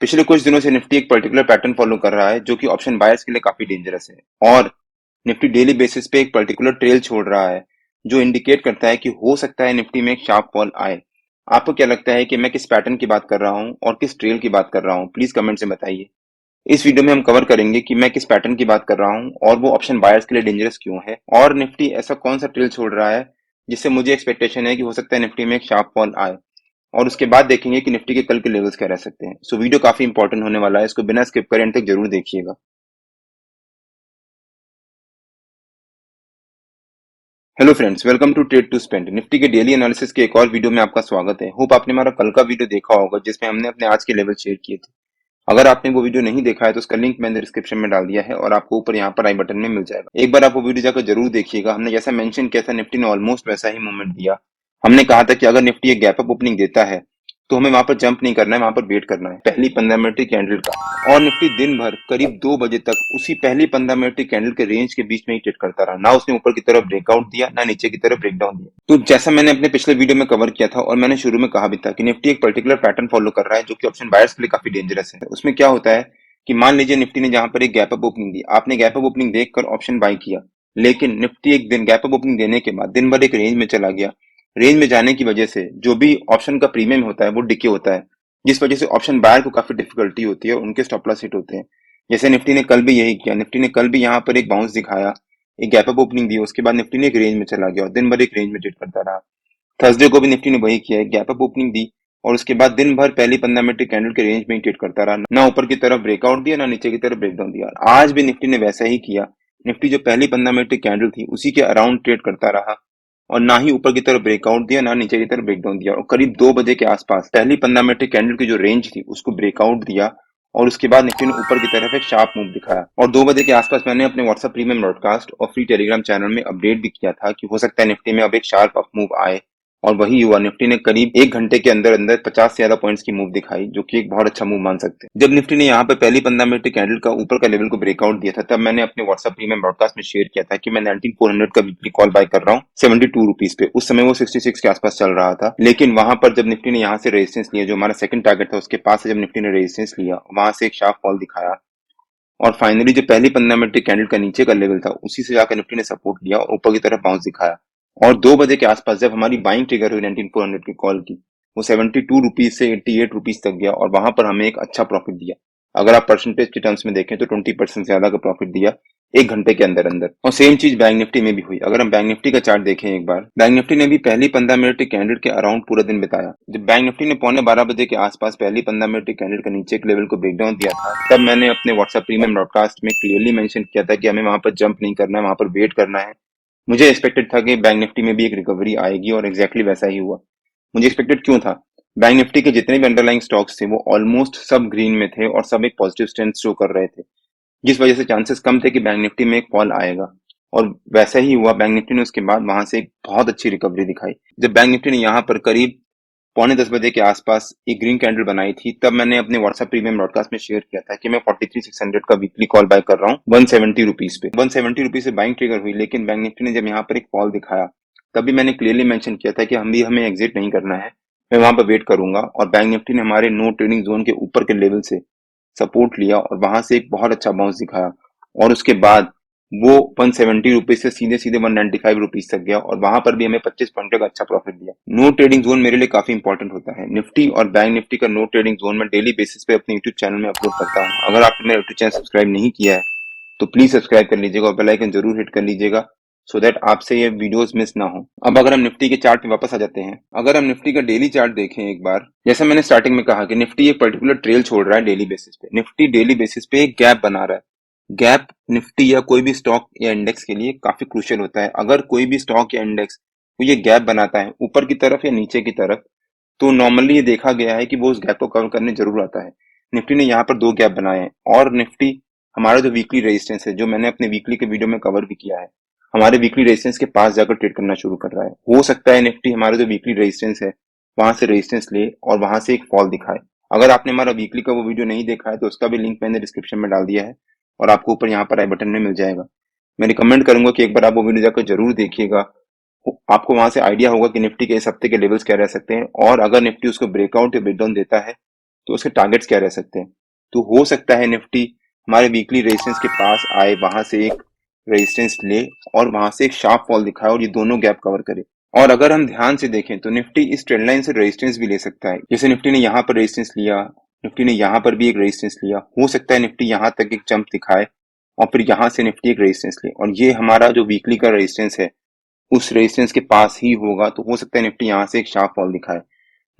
पिछले कुछ दिनों से निफ्टी एक पर्टिकुलर पैटर्न फॉलो कर रहा है जो कि ऑप्शन बायर्स के लिए काफी डेंजरस है। और निफ्टी डेली बेसिस पे एक पर्टिकुलर ट्रेल छोड़ रहा है जो इंडिकेट करता है कि हो सकता है निफ्टी में एक शार्प फॉल आए। आपको क्या लगता है कि मैं किस पैटर्न की बात कर रहा हूँ और किस ट्रेल की बात कर रहा हूँ? प्लीज कमेंट से बताइए। इस वीडियो में हम कवर करेंगे कि मैं किस पैटर्न की बात कर रहा हूँ और वो ऑप्शन बायर्स के लिए डेंजरस क्यों है, और निफ्टी ऐसा कौन सा ट्रेल छोड़ रहा है जिससे मुझे एक्सपेक्टेशन है कि हो सकता है निफ्टी में एक शार्प फॉल आए। और उसके बाद देखेंगे कि निफ्टी के कल के लेवल्स क्या रह सकते हैं। सो वीडियो काफी इंपॉर्टेंट होने वाला है, इसको बिना स्किप करें एंड तक जरूर देखिएगा। Hello friends, welcome to trade to spend. Nifty के डेली एनालिसिस के एक और वीडियो में आपका स्वागत है। होप आपने हमारा कल का वीडियो देखा होगा जिसमें हमने अपने आज के लेवल शेयर किए थे। अगर आपने वो वीडियो नहीं देखा है तो उसका लिंक मैंने डिस्क्रिप्शन में डाल दिया है और आपको ऊपर यहाँ पर आई बटन में मिल जाएगा। एक बार आप वो वीडियो जाकर जरूर देखिएगा। हमने जैसा मेंशन किया था निफ्टी ने ऑलमोस्ट वैसा ही मूवमेंट दिया। हमने कहा था कि अगर निफ्टी एक गैप अप ओपनिंग देता है तो हमें वहां पर जंप नहीं करना है, वहां पर वेट करना है पहली 15 मिनट की कैंडल का। और निफ्टी दिन भर करीब 2 बजे तक उसी पहली 15 मिनट की कैंडल के रेंज के बीच में ही ट्रेड करता रहा। ना उसने ऊपर की तरफ ब्रेकआउट दिया ना नीचे की तरफ ब्रेकडाउन दिया। तो जैसा मैंने अपने पिछले वीडियो में कवर किया था और मैंने शुरू में कहा भी था कि निफ्टी एक पर्टिकुलर पैटर्न फॉलो कर रहा है जो कि ऑप्शन बायर्स के लिए काफी डेंजरस है। उसमें क्या होता है कि मान लीजिए निफ्टी ने जहां पर एक गैप अप ओपनिंग दी, आपने गैप अप ओपनिंग देखकर ऑप्शन बाय किया, लेकिन निफ्टी एक दिन गैप अप ओपनिंग देने के बाद दिन भर एक रेंज में चला गया। रेंज में जाने की वजह से जो भी ऑप्शन का प्रीमियम होता है वो डिके होता है, जिस वजह से ऑप्शन बायर को काफी डिफिकल्टी होती है, उनके स्टॉप लॉस हिट होते हैं। जैसे निफ्टी ने कल भी यही किया। निफ्टी ने कल भी यहाँ पर एक बाउंस दिखाया, एक गैप अप ओपनिंग दी, उसके बाद निफ्टी ने एक रेंज में चला गया और दिन भर एक रेंज में ट्रेड करता रहा। थर्सडे को भी निफ्टी ने वही किया, एक गैप अप ओपनिंग दी और उसके बाद दिन भर पहली 15 मिनट की कैंडल के रेंज में ही ट्रेड करता रहा। ना ऊपर की तरफ ब्रेकआउट दिया ना नीचे की तरफ ब्रेकडाउन दिया। आज भी निफ्टी ने वैसा ही किया। निफ्टी जो पहली 15 मिनट की कैंडल थी उसी के अराउंड ट्रेड करता रहा और ना ही ऊपर की तरफ ब्रेकआउट दिया ना नीचे की तरफ ब्रेकडाउन दिया। और करीब 2 बजे के आसपास पहली 15 मिनट की कैंडल की जो रेंज थी उसको ब्रेकआउट दिया और उसके बाद निफ्टी ने ऊपर की तरफ एक शार्प मूव दिखाया। और 2 बजे के आसपास मैंने अपने व्हाट्सएप प्रीमियम ब्रॉडकास्ट और फ्री टेलीग्राम चैनल में अपडेट भी किया था कि हो सकता है निफ्टी में अब एक शार्प अप मूव आए। और वही हुआ। निफ्टी ने करीब 1 घंटे के अंदर अंदर 50 से ज्यादा पॉइंट्स की मूव दिखाई, जो कि एक बहुत अच्छा मूव मान सकते हैं। जब निफ्टी ने यहाँ पे पहली 15 मिनट की कैंडल का ऊपर का लेवल को ब्रेकआउट दिया था तब मैंने अपने व्हाट्सएप प्रीमियम ब्रॉडकास्ट में शेयर किया था कि मैं 19400 का वीकली कॉल बाय कर रहा हूँ 72 रुपीज पे। उस समय वो 66 के आसपास चल रहा था, लेकिन वहां पर जब निफ्टी ने यहाँ से रेजिस्टेंस लिया, जो हमारा सेकंड टारगेट था उसके पास से जब निफ्टी ने रेजिस्टेंस लिया, वहां से एक शार्प फॉल दिखाया और फाइनली जो पहली 15 मिनट की कैंडल का नीचे का लेवल था उसी से जाकर निफ्टी ने सपोर्ट लिया और ऊपर की तरफ बाउंस दिखाया। और 2 बजे के आसपास जब हमारी बाइंग ट्रिगर हुई 19400 की कॉल की, वो 72 रुपीज से 88 रुपीज तक गया और वहां पर हमें एक अच्छा प्रॉफिट दिया। अगर आप परसेंटेज के टर्म्स में देखें तो 20% ज्यादा का प्रॉफिट दिया 1 घंटे के अंदर अंदर। और सेम चीज बैंक निफ्टी में भी हुई। अगर हम बैंक निफ्टी का चार्ट देखें एक बार, बैंक निफ्टी ने भी पहली 15 मिनट की कैंडल के अराउंड पूरा दिन बिताया। जब बैंक निफ्टी ने 11:15 बजे के आसपास पहली 15 मिनट की कैंडल के नीचे के लेवल को ब्रेकडाउन दिया था, तब मैंने अपने व्हाट्सएप प्रीमियम ब्रॉडकास्ट में क्लियरली मेंशन किया था कि हमें वहां पर जंप नहीं करना है, वहां पर वेट करना है। मुझे एक्सपेक्टेड था कि बैंक निफ्टी में भी एक रिकवरी आएगी और एग्जैक्टली वैसा ही हुआ। मुझे एक्सपेक्टेड क्यों था? बैंक निफ्टी के जितने भी अंडरलाइंग स्टॉक्स थे वो ऑलमोस्ट सब ग्रीन में थे और सब एक पॉजिटिव स्ट्रेंथ शो कर रहे थे, जिस वजह से चांसेस कम थे कि बैंक निफ्टी में एक फॉल आएगा। और वैसा ही हुआ। बैंक निफ्टी ने उसके बाद वहां से एक बहुत अच्छी रिकवरी दिखाई। जब बैंक निफ्टी ने यहाँ पर करीब 9:45 बजे के आसपास एक ग्रीन कैंडल बनाई थी, तब मैंने अपने व्हाट्सएप प्रीमियम ब्रॉडकास्ट में शेयर किया था कि मैं 43,600 का वीकली कॉल बाय कर रहा हूँ 170 रुपीज पे। 170 रुपीज से बाइंग ट्रिगर हुई, लेकिन बैंक निफ्टी ने जब यहाँ पर एक फॉल दिखाया तभी मैंने क्लियरली मेंशन किया था कि हमें एग्जिट नहीं करना है, मैं वहां पर वेट करूंगा। और बैंक निफ्टी ने हमारे नो ट्रेडिंग जोन के ऊपर के लेवल से सपोर्ट लिया और वहां से एक बहुत अच्छा बाउंस दिखाया और उसके बाद वो 170 रुपीज से सीधे सीधे 195 रुपीज तक गया और वहां पर भी हमें 25 पॉइंट का अच्छा प्रॉफिट दिया। नो ट्रेडिंग जोन मेरे लिए काफी इंपॉर्टेंट होता है। निफ्टी और बैंक निफ्टी का नो ट्रेडिंग जोन में डेली बेसिस पे अपने यूट्यूब चैनल में अपलोड करता हूँ। अगर आपने मेरा यूट्यूब चैनल सब्सक्राइब नहीं किया है तो प्लीज सब्सक्राइब कर लीजिएगा और बेल आइकन जरूर हिट कर लीजिएगा, सो दैट आपसे ये वीडियोस मिस ना हो। अब अगर हम निफ्टी के चार्ट पे वापस आ जाते हैं, अगर हम निफ्टी का डेली चार्ट देखें एक बार, जैसा मैंने स्टार्टिंग में कहा कि निफ्टी एक पर्टिकुलर ट्रेल छोड़ रहा है डेली बेसिस पे। निफ्टी डेली बेसिस पे एक गैप बना रहा है। गैप निफ्टी या कोई भी स्टॉक या इंडेक्स के लिए काफी क्रूशियल होता है। अगर कोई भी स्टॉक या इंडेक्स को ये गैप बनाता है ऊपर की तरफ या नीचे की तरफ, तो नॉर्मली ये देखा गया है कि वो उस गैप को कवर करने जरूर आता है। निफ्टी ने यहाँ पर 2 गैप बनाए हैं और निफ्टी हमारा जो वीकली रेजिस्टेंस है, जो मैंने अपने वीकली के वीडियो में कवर भी किया है, हमारे वीकली रेजिस्टेंस के पास जाकर ट्रेड करना शुरू कर रहा है। हो सकता है निफ्टी हमारा जो वीकली रेजिस्टेंस है वहां से रेजिस्टेंस ले और वहां से एक फॉल दिखाए। अगर आपने हमारा वीकली का वो वीडियो नहीं देखा है तो उसका भी लिंक मैंने डिस्क्रिप्शन में डाल दिया है और आपको ऊपर यहाँ पर आई बटन में मिल जाएगा। मैं रिकमेंड करूंगा कि एक बार आप वो वीडियो जाकर जरूर देखिएगा। आपको वहां से आइडिया होगा कि निफ्टी के इस हफ्ते के लेवल्स क्या रह सकते हैं, और अगर निफ्टी उसको ब्रेकआउट या ब्रेकडाउन देता है तो उसके टारगेट्स क्या रह सकते हैं। तो हो सकता है निफ्टी हमारे वीकली रेजिस्टेंस के पास आए, वहां से एक रेजिस्टेंस ले और वहां से एक शार्प फॉल दिखाए और ये दोनों गैप कवर करे। और अगर हम ध्यान से देखें तो निफ्टी इस ट्रेंड लाइन से रेजिस्टेंस भी ले सकता है। जैसे निफ्टी ने यहाँ पर रेजिस्टेंस लिया, निफ्टी ने यहाँ पर भी एक रेजिस्टेंस लिया, हो सकता है निफ्टी यहाँ तक एक जंप दिखाए और फिर यहाँ से निफ्टी एक रेजिस्टेंस ले, और ये हमारा जो वीकली का रेजिस्टेंस है उस रेजिस्टेंस के पास ही होगा। तो हो सकता है निफ्टी यहाँ से एक शार्प फॉल दिखाए।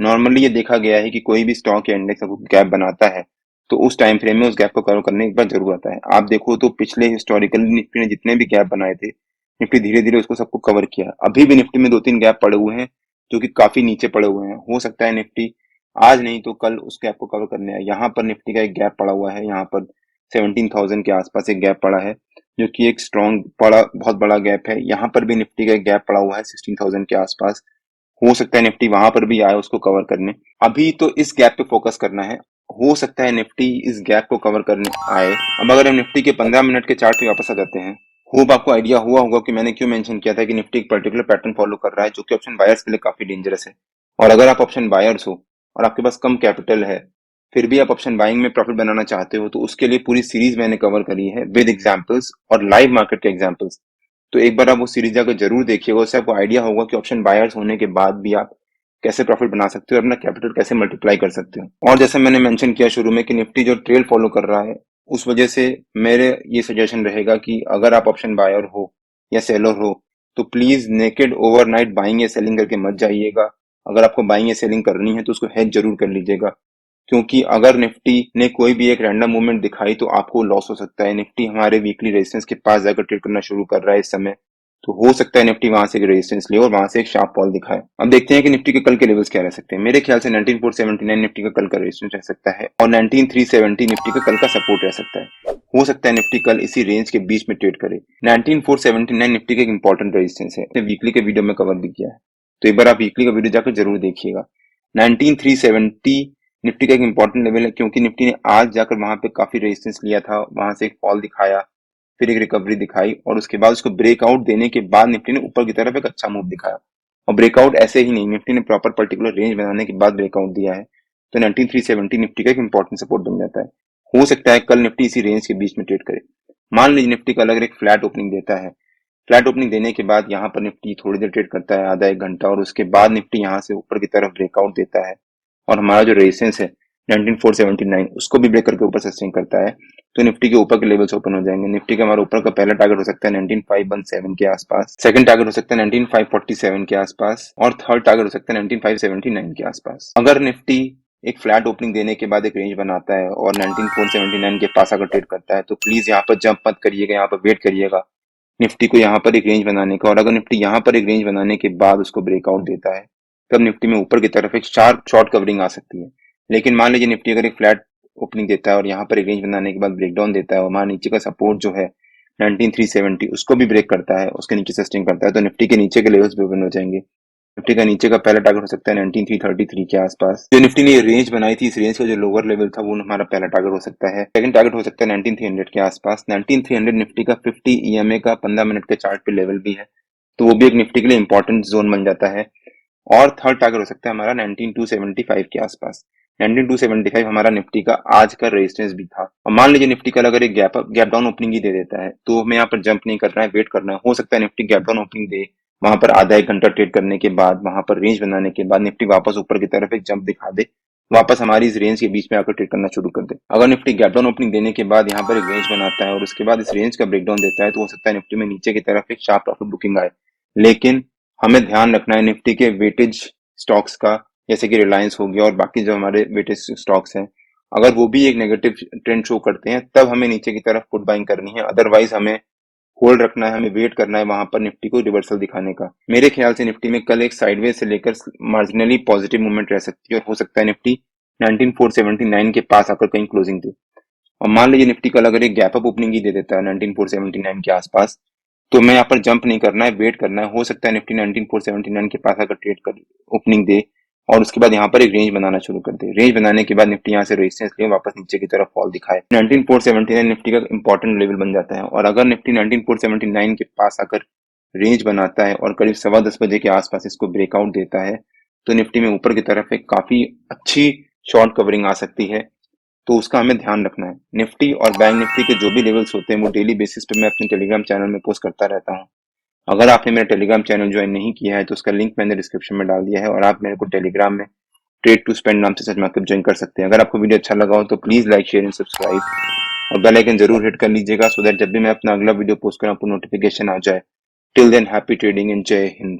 नॉर्मली ये देखा गया है कि कोई भी स्टॉक या इंडेक्स अगर गैप बनाता है तो उस टाइम फ्रेम में उस गैप को कवर करने एक बार जरूर आता है। आप देखो तो पिछले हिस्टोरिकली निफ्टी ने जितने भी गैप बनाए थे, निफ्टी धीरे धीरे उसको सबको कवर किया। अभी भी निफ्टी में 2-3 गैप पड़े हुए हैं जो कि काफी नीचे पड़े हुए हैं। हो सकता है निफ्टी आज नहीं तो कल उस गैप को कवर करने आए। यहाँ पर निफ्टी का एक गैप पड़ा हुआ है, यहाँ पर 17,000 के आसपास एक गैप पड़ा है जो कि एक स्ट्रॉन्ग बड़ा बहुत बड़ा गैप है। यहाँ पर भी निफ्टी का एक गैप पड़ा हुआ है 16,000 के आसपास। हो सकता है निफ्टी वहां पर भी आए उसको कवर करने। अभी तो इस गैप पे फोकस करना है। हो सकता है निफ्टी इस गैप को कवर करने आए। अब अगर हम निफ्टी के 15 मिनट के चार्ट पे वापस आ जाते हैं, होप आपको आइडिया हुआ होगा कि मैंने क्यों मेंशन किया था कि निफ्टी एक पर्टिकुलर पैटर्न फॉलो कर रहा है जो कि ऑप्शन बायर्स के लिए काफी डेंजरस है। और अगर आप ऑप्शन बायर्स हो और आपके पास कम कैपिटल है, फिर भी आप ऑप्शन बाइंग में प्रॉफिट बनाना चाहते हो, तो उसके लिए पूरी सीरीज मैंने कवर करी है विद एग्जांपल्स और लाइव मार्केट के एग्जांपल्स। तो एक बार आप वो सीरीज जाकर जरूर देखिएगा, उससे आपको आइडिया होगा कि ऑप्शन बायर्स होने के बाद भी आप कैसे प्रॉफिट बना सकते हो और अपना कैपिटल कैसे मल्टीप्लाई कर सकते हो। और जैसे मैंने मेंशन किया शुरू में कि निफ्टी जो ट्रेल फॉलो कर रहा है, उस वजह से मेरे ये सजेशन रहेगा कि अगर आप ऑप्शन बायर हो या सेलर हो तो प्लीज नेकेड ओवरनाइट बाइंग या सेलिंग करके मत जाइएगा। अगर आपको बाइंग या सेलिंग करनी है तो उसको हेज जरूर कर लीजिएगा, क्योंकि अगर निफ्टी ने कोई भी एक रैंडम मूवमेंट दिखाई तो आपको लॉस हो सकता है। निफ्टी हमारे वीकली रेजिस्टेंस के पास जाकर ट्रेड करना शुरू कर रहा है इस समय, तो हो सकता है निफ्टी वहां से एक रेजिस्टेंस ले और वहां से एक शार्प फॉल दिखाए। अब देखते हैं कि निफ्टी के कल के लेवल्स क्या रह सकते हैं। मेरे ख्याल से 19,479 निफ्टी का कल का रेजिस्टेंस रह सकता है और 19,370 निफ्टी का कल का सपोर्ट रह सकता है। हो सकता है निफ्टी कल इसी रेंज के बीच में ट्रेड करे। 19,479 निफ्टी का एक इंपॉर्टेंट रेजिस्टेंस है, वीकली के वीडियो में कवर भी किया है, तो एक बार आप वीकली का वीडियो जाकर जरूर देखिएगा। 19,370 निफ्टी का एक इंपॉर्टेंट लेवल है, क्योंकि निफ्टी ने आज जाकर वहां पे काफी रेजिस्टेंस लिया था, वहां से एक फॉल दिखाया, फिर एक रिकवरी दिखाई और उसके बाद उसको ब्रेकआउट देने के बाद निफ्टी ने ऊपर की तरफ एक अच्छा मूव दिखाया। और ब्रेकआउट ऐसे ही नहीं, निफ्टी ने प्रॉपर पर्टिकुलर रेंज बनाने के बाद ब्रेकआउट दिया है। तो 19,370 निफ्टी का एक इंपॉर्टेंट सपोर्ट बन जाता है। हो सकता है कल निफ्टी इसी रेंज के बीच में ट्रेड करे। मान लीजिए निफ्टी कल अगर एक फ्लैट ओपनिंग देता है, फ्लैट ओपनिंग देने के बाद यहाँ पर निफ्टी थोड़ी देर ट्रेड करता है, आधा एक घंटा, और उसके बाद निफ्टी यहाँ से ऊपर की तरफ ब्रेकआउट देता है और हमारा जो रेजिस्टेंस है 19,479 उसको भी ब्रेक करके ऊपर सस्टेन करता है, तो निफ्टी के ऊपर के लेवल्स ओपन हो जाएंगे। निफ्टी का हमारा ऊपर का पहला टारगेट हो सकता है 19,517 के आसपास, सेकंड टारगेट हो सकता है 19,547 के आसपास और थर्ड टारगेट हो सकता है 19,579 के आसपास। अगर निफ्टी एक फ्लैट ओपनिंग देने के बाद एक रेंज बनाता है और 19,479 के पास अगर ट्रेड करता है, तो प्लीज यहाँ पर जंप मत करिएगा, यहाँ पर वेट करिएगा निफ्टी को यहाँ पर एक रेंज बनाने का। और अगर निफ्टी यहाँ पर एक रेंज बनाने के बाद उसको ब्रेकआउट देता है, तब निफ्टी में ऊपर की तरफ एक शार्प शॉर्ट कवरिंग आ सकती है। लेकिन मान लीजिए निफ्टी अगर एक फ्लैट ओपनिंग देता है और यहाँ पर एक रेंज बनाने के बाद ब्रेकडाउन देता है और हमारा नीचे का सपोर्ट जो है 19,370 उसको भी ब्रेक करता है, उसके नीचे सस्टेन करता है, तो निफ्टी के नीचे के लेवल्स भी ओपन हो जाएंगे। निफ्टी का नीचे का पहला टारगेट हो सकता है 19,333 के आसपास। जो निफ्टी ने ये रेंज बनाई थी, इस रेंज का जो लोअर लेवल था वो हमारा पहला टारगेट हो सकता है। सेकंड टारगेट हो सकता है 19,300 के आसपास। 19,300 निफ्टी का 50 ईएमए का 15 मिनट के चार्ट पे लेवल भी है, तो वो भी एक निफ्टी के लिए इंपॉर्टेंट जोन बन जाता है। और थर्ड टारगेट हो सकता है हमारा 19,275 के आसपास। 19,275 हमारा निफ्टी का आज का रेजिस्टेंस भी था। और मान लीजिए निफ्टी कल अगर एक गैप डाउन ओपनिंग ही दे देता है, तो हमें यहाँ पर जंप नहीं करना है, वेट करना है। हो सकता है निफ्टी गैप डाउन ओपनिंग दे, वहां पर आधा एक घंटा ट्रेड करने के बाद, वहां पर रेंज बनाने के बाद निफ्टी वापस ऊपर की तरफ एक जंप दिखा दे, वापस हमारी इस रेंज के बीच में आकर ट्रेड करना शुरू कर दे। अगर निफ्टी गैप डाउन ओपनिंग देने के बाद यहाँ पर एक रेंज बनाता है और उसके बाद इस रेंज का ब्रेकडाउन देता है, तो हो सकता है निफ्टी में नीचे की तरफ एक शार्प प्रॉफिट बुकिंग आए। लेकिन हमें ध्यान रखना है निफ्टी के वेटेज स्टॉक्स का, जैसे कि रिलायंस हो गया और बाकी जो हमारे वेटेज स्टॉक्स हैं, अगर वो भी एक नेगेटिव ट्रेंड शो करते हैं तब हमें नीचे की तरफ पुट बाइंग करनी है। अदरवाइज हमें होल्ड रखना है, हमें वेट करना है वहां पर निफ्टी को रिवर्सल दिखाने का। मेरे ख्याल से निफ्टी में कल एक साइडवेज से लेकर मार्जिनली पॉजिटिव मूवमेंट रह सकती है और हो सकता है निफ्टी 19,479 के पास आकर कहीं क्लोजिंग दे। और मान लीजिए निफ्टी कल अगर एक गैप अप ओपनिंग ही दे देता है 19,479 के आसपास, तो मैं यहाँ पर जंप नहीं करना है, वेट करना है। हो सकता है निफ्टी 19,479 के पास अगर ट्रेड कर ओपनिंग दे और उसके बाद यहाँ पर एक रेंज बनाना शुरू कर दे, रेंज बनाने के बाद निफ्टी यहाँ से रेजिस्टेंस ले वापस नीचे की तरफ फॉल दिखाए, 19,479 निफ्टी का इंपॉर्टेंट लेवल बन जाता है। और अगर निफ्टी 19,479 के पास आकर रेंज बनाता है और करीब 10:15 बजे के आसपास इसको ब्रेकआउट देता है, तो निफ्टी में ऊपर की तरफ एक काफी अच्छी शॉर्ट कवरिंग आ सकती है, तो उसका हमें ध्यान रखना है। निफ्टी और बैंक निफ्टी के जो भी लेवल्स होते हैं वो डेली बेसिस पे मैं अपने टेलीग्राम चैनल में पोस्ट करता रहता हूँ। अगर आपने मेरा टेलीग्राम चैनल ज्वाइन नहीं किया है तो उसका लिंक मैंने डिस्क्रिप्शन में डाल दिया है और आप मेरे को टेलीग्राम में ट्रेड टू स्पेंड नाम से सर्च मार्केट ज्वाइन कर सकते हैं। अगर आपको वीडियो अच्छा लगा हो तो please like share and subscribe और बेल आइकन जरूर हिट कर लीजिएगा, सो दैट जब भी मैं अपना अगला वीडियो पोस्ट करूं आपको नोटिफिकेशन आ जाए। Till than happy trading and जय हिंद।